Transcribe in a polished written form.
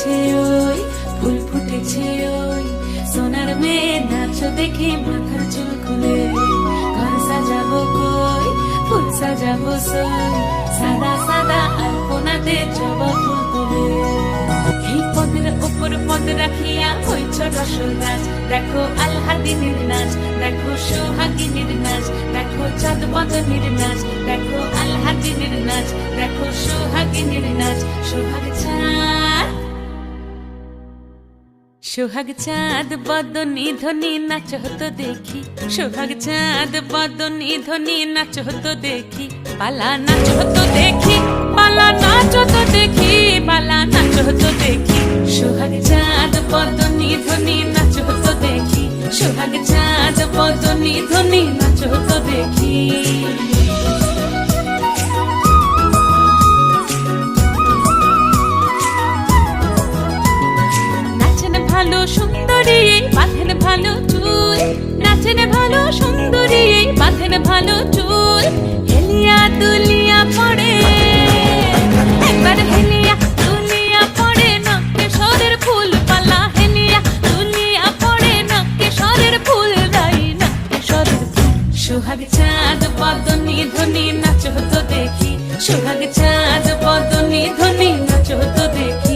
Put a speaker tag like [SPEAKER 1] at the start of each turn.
[SPEAKER 1] ফুটেছে ওই, ফুল ফুটেছে ওই, সোনার মেয়ে নাচো দেখে মাথার চুল খুলে। ঘর সাজাবো কই, ফুল সাজাবো সই, সাদা সাদা আলপনাতে জবা ফুল তুলে। এই পদের ওপর পদ রাখিয়া হইছ রসল গাছ, দেখো আলহাদিনীর নাচ, দেখো সোহাগিনীর নাচ, দেখো চাঁদ বদনীর নাচ, দেখো আলহাদিনীর নাচ, দেখো সোহাগিনীর নাচ। সোহাগ চাঁদ, সোহাগ চাঁদ বদনী ধ্বনি নাচ হতো দেখি, সোহাগ চাঁদ বদনী ধ্বনি নাচ হতো দেখি। পালা নাচ হতো দেখি, পালা নাচ হতো দেখি, পালা নাচ হতো দেখি। সোহাগ চাঁদ বদনী ধ্বনি নাচ হতো দেখি, সোহাগ চাঁদ বদনী ধ্বনি নাচ হতো দেখি। ভালো সুন্দরী বাঁধেন ভালো চুল, নাচেন ভালো সুন্দরী বাঁধেন ভালো চুল। হেলিয়া দুলিয়া পড়ে, একবার হেলিয়া দুলিয়া পড়ে, নকেশ্বরের ফুল পালা। হেলিয়া দুলিয়া পড়ে, নকেশ্বরের ফুল দাই, নকেশ্বরের ফুল। সোহাগ চাঁদ বদনী ধ্বনি নাচ হতো দেখি, সোহাগ চাঁদ বদনী ধ্বনি নাচ হতো দেখি।